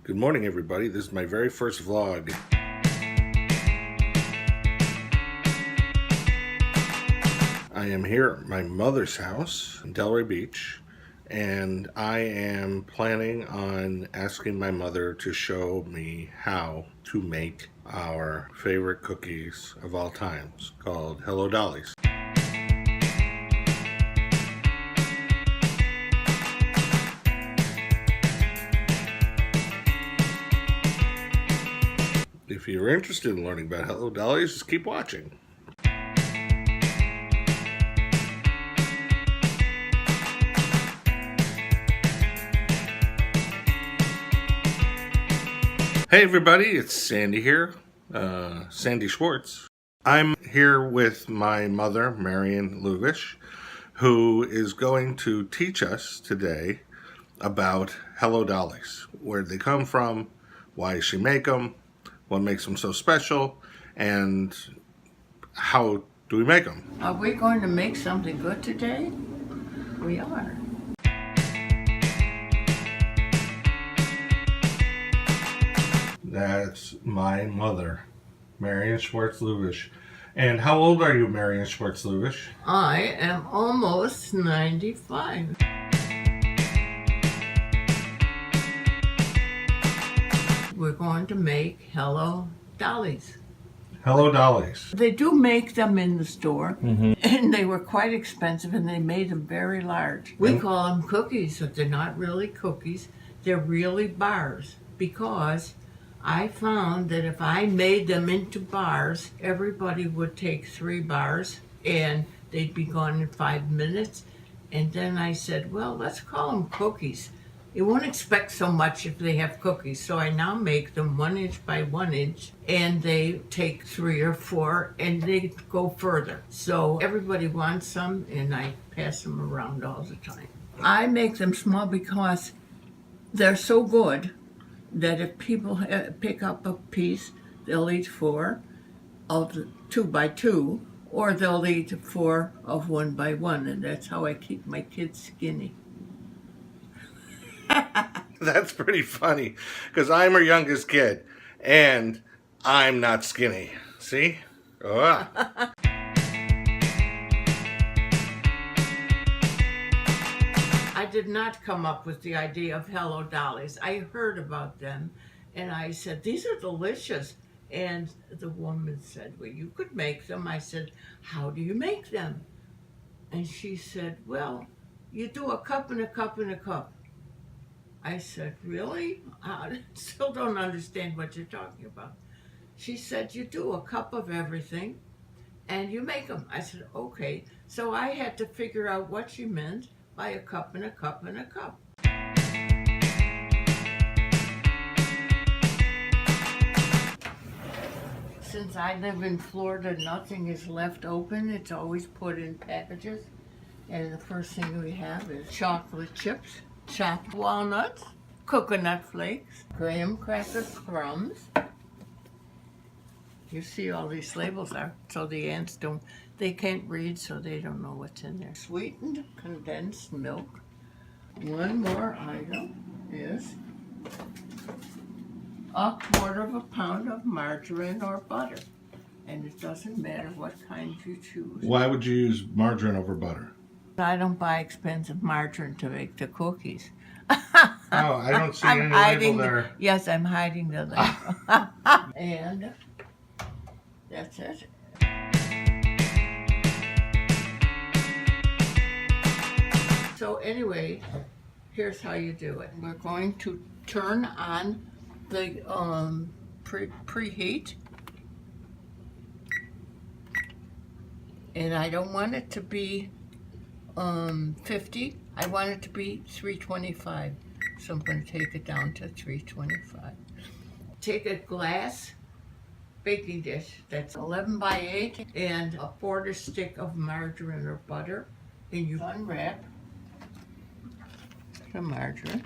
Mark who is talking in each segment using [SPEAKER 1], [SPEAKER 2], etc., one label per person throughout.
[SPEAKER 1] Good morning, everybody. This is my very first vlog. I am here at my mother's house in Delray Beach, and I am planning on asking my mother to show me how to make our favorite cookies of all times, called Hello Dollies. If you're interested in learning about Hello Dollies, just keep watching. Hey everybody, it's Sandy here, Sandy Schwartz. I'm here with my mother, Marion Luvisch, who is going to teach us today about Hello Dollies, where they come from, why she make them, what makes them so special, and how do we make them?
[SPEAKER 2] Are we going to make something good today? We are.
[SPEAKER 1] That's my mother, Marion Schwartz Luvisch. And how old are you, Marion Schwartz Luvisch?
[SPEAKER 2] I am almost 95. We're going to make Hello Dollies.
[SPEAKER 1] Hello Dollies.
[SPEAKER 2] They do make them in the store, and they were quite expensive, and they made them very large. We call them cookies, but they're not really cookies. They're really bars, because I found that if I made them into bars, everybody would take 3 bars, and they'd be gone in 5 minutes. And then I said, well, let's call them cookies. You won't expect so much if they have cookies. So I now make them 1 inch by 1 inch, and they take 3 or 4, and they go further. So everybody wants some, and I pass them around all the time. I make them small because they're so good that if people pick up a piece, they'll eat 4 of the 2 by 2, or they'll eat 4 of 1 by 1, and that's how I keep my kids skinny.
[SPEAKER 1] That's pretty funny, because I'm her youngest kid, and I'm not skinny. See? Oh.
[SPEAKER 2] I did not come up with the idea of Hello Dollies. I heard about them, and I said, these are delicious. And the woman said, well, you could make them. I said, how do you make them? And she said, well, you do a cup and a cup and a cup. I said, really? I still don't understand what you're talking about. She said, you do a cup of everything, and you make them. I said, okay. So I had to figure out what she meant by a cup and a cup and a cup. Since I live in Florida, nothing is left open. It's always put in packages. And the first thing we have is chocolate chips, chopped walnuts, coconut flakes, graham cracker crumbs. You see all these labels are, so the ants they can't read, so they don't know what's in there. Sweetened condensed milk. One more item is a 1/4 pound of margarine or butter. And it doesn't matter what kind you choose.
[SPEAKER 1] Why would you use margarine over butter?
[SPEAKER 2] I don't buy expensive margarine to make the cookies.
[SPEAKER 1] Oh, I don't see any label there.
[SPEAKER 2] Yes, I'm hiding the label. And that's it. So anyway, here's how you do it. We're going to turn on the preheat. And I don't want it to be 50. I want it to be 325. So I'm going to take it down to 325. Take a glass baking dish that's 11 by 8 and a 1/4 stick of margarine or butter, and you unwrap the margarine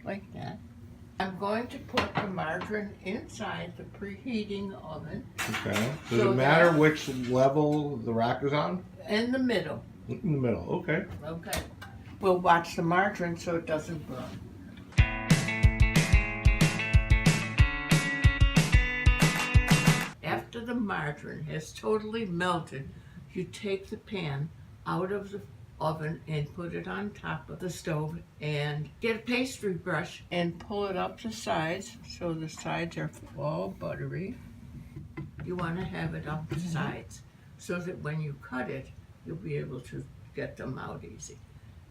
[SPEAKER 2] like that. I'm going to put the margarine inside the preheating oven.
[SPEAKER 1] Okay. Does it matter which level the rack is on?
[SPEAKER 2] In the middle.
[SPEAKER 1] In the middle, okay.
[SPEAKER 2] Okay. We'll watch the margarine so it doesn't burn. margarine has totally melted, you take the pan out of the oven and put it on top of the stove and get a pastry brush and pull it up the sides so the sides are all buttery. You want to have it up the sides so that when you cut it, you'll be able to get them out easy.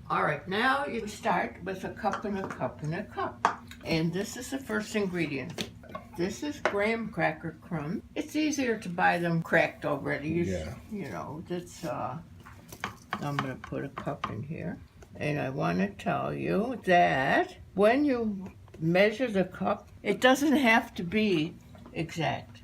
[SPEAKER 2] All right, now you start with a cup and a cup and a cup. And this is the first ingredient. This is graham cracker crumb. It's easier to buy them cracked already. You know, that's, I'm going to put a cup in here. And I want to tell you that when you measure the cup, it doesn't have to be exact.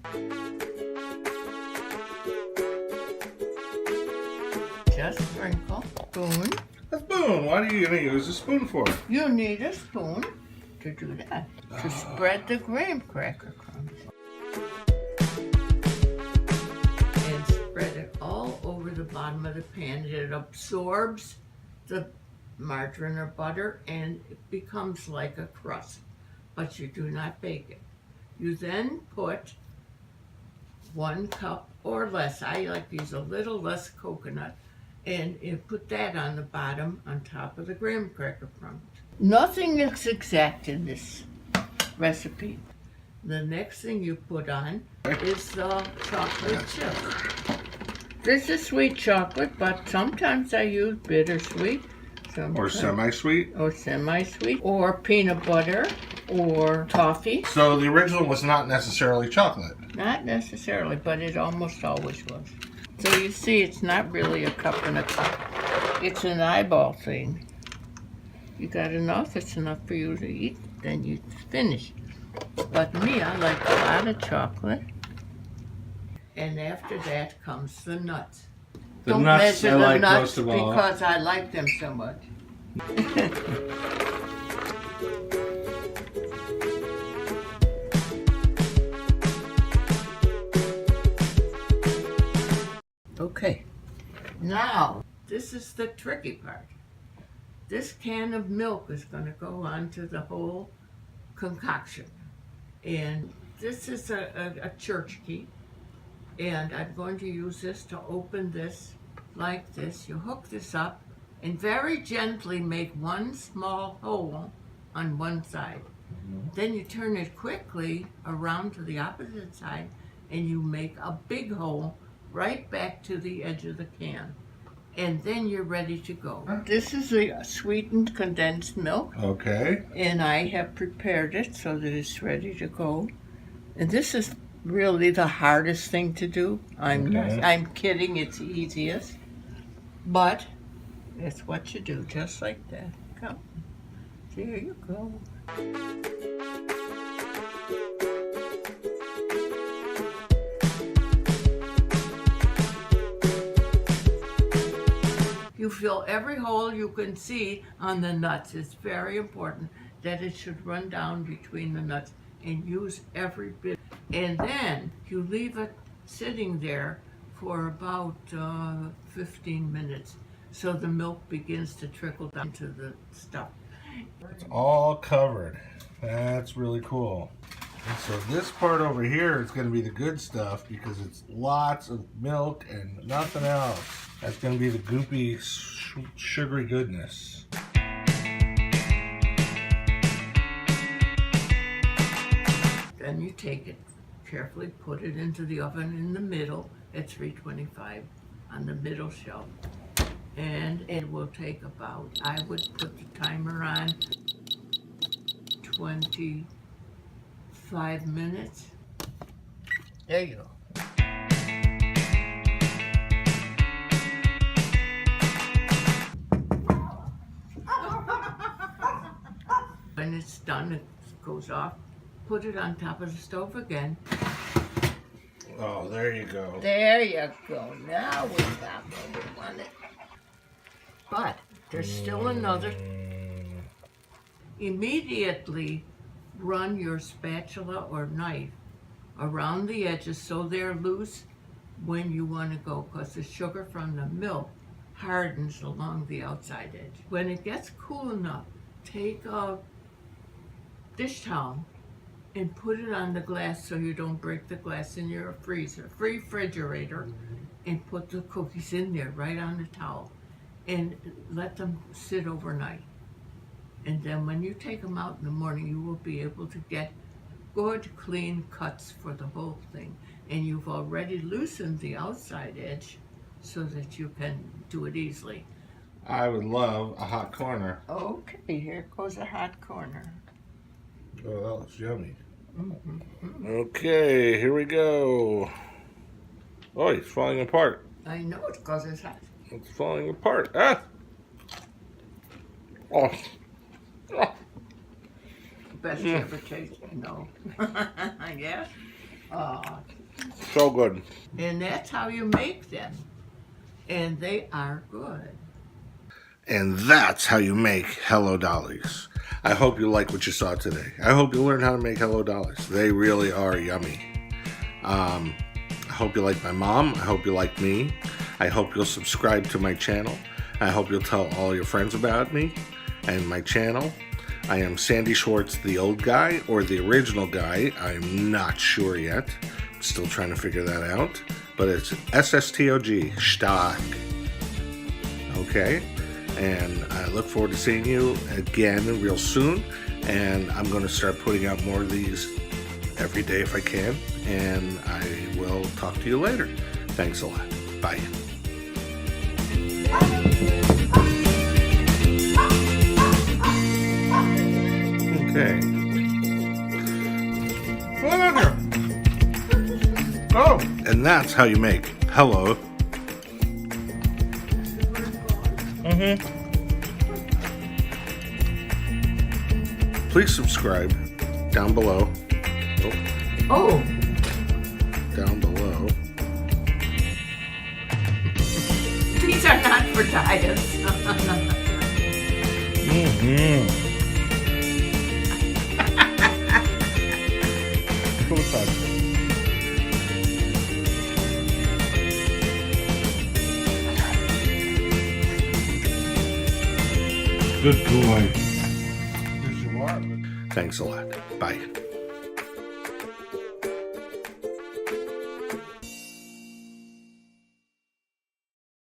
[SPEAKER 2] Just sprinkle. Spoon.
[SPEAKER 1] A spoon. What are you going to use a spoon for?
[SPEAKER 2] You need a spoon to do that. To spread the graham cracker crumbs. And spread it all over the bottom of the pan. It absorbs the margarine or butter and it becomes like a crust. But you do not bake it. You then put 1 cup or less. I like to use a little less coconut. And you put that on the bottom on top of the graham cracker crumbs. Nothing is exact in this recipe. The next thing you put on is the chocolate chip. This is sweet chocolate, but sometimes I use bittersweet.
[SPEAKER 1] Or semi-sweet.
[SPEAKER 2] Or semi-sweet. Or peanut butter. Or toffee.
[SPEAKER 1] So the original was not necessarily chocolate.
[SPEAKER 2] Not necessarily, but it almost always was. So you see, it's not really a cup and a cup. It's an eyeball thing. You got enough, it's enough for you to eat, then you finish. But me, I like a lot of chocolate. And after that comes the nuts.
[SPEAKER 1] The
[SPEAKER 2] Don't
[SPEAKER 1] nuts
[SPEAKER 2] measure
[SPEAKER 1] I
[SPEAKER 2] the
[SPEAKER 1] like
[SPEAKER 2] nuts
[SPEAKER 1] most of all.
[SPEAKER 2] because I like them so much. Okay, now this is the tricky part. This can of milk is going to go onto the whole concoction. And this is a church key. And I'm going to use this to open this like this. You hook this up and very gently make one small hole on one side. Then you turn it quickly around to the opposite side and you make a big hole right back to the edge of the can. And then you're ready to go. This is a sweetened condensed milk.
[SPEAKER 1] Okay.
[SPEAKER 2] And I have prepared it so that it's ready to go. And this is really the hardest thing to do. I'm kidding, it's easiest. But it's what you do, just like that. Come. There you go. You fill every hole you can see on the nuts. It's very important that it should run down between the nuts and use every bit. And then you leave it sitting there for about 15 minutes so the milk begins to trickle down to the stuff.
[SPEAKER 1] It's all covered. That's really cool. And so this part over here is going to be the good stuff because it's lots of milk and nothing else. That's going to be the goopy, sugary goodness.
[SPEAKER 2] Then you take it, carefully put it into the oven in the middle at 325 on the middle shelf. And it will take about, I would put the timer on 25 minutes. There you go. When it's done, it goes off. Put it on top of the stove again.
[SPEAKER 1] Oh, there you go.
[SPEAKER 2] There you go. Now we got what we wanted. But there's still another. Immediately run your spatula or knife around the edges so they're loose when you want to go, because the sugar from the milk hardens along the outside edge. When it gets cool enough, take a dish towel and put it on the glass so you don't break the glass in your refrigerator, and put the cookies in there right on the towel and let them sit overnight. And then when you take them out in the morning, you will be able to get good clean cuts for the whole thing. And you've already loosened the outside edge so that you can do it easily.
[SPEAKER 1] I would love a hot corner.
[SPEAKER 2] Okay, here goes a hot corner.
[SPEAKER 1] Oh, that looks yummy. Okay, here we go. Oh, it's falling apart.
[SPEAKER 2] I know it because it's hot.
[SPEAKER 1] It's falling apart. Ah! Oh. Oh.
[SPEAKER 2] Best you ever tasted, no. Yes?
[SPEAKER 1] So good.
[SPEAKER 2] And that's how you make them. And they are good.
[SPEAKER 1] And that's how you make Hello Dollies. I hope you like what you saw today. I hope you learned how to make Hello Dollies. They really are yummy. I hope you like my mom. I hope you like me. I hope you'll subscribe to my channel. I hope you'll tell all your friends about me and my channel. I am Sandy Schwartz, the old guy, or the original guy. I'm not sure yet. Still trying to figure that out. But it's SSTOG, Stock. Okay? And I look forward to seeing you again real soon. And I'm going to start putting out more of these every day if I can. And I will talk to you later. Thanks a lot. Bye. Okay. What on here? Oh, and that's how you make Hello. Please subscribe down below.
[SPEAKER 2] Oh,
[SPEAKER 1] Down below.
[SPEAKER 2] these are not for diets.
[SPEAKER 1] Good boy. Yes, you are. Thanks a lot. Bye.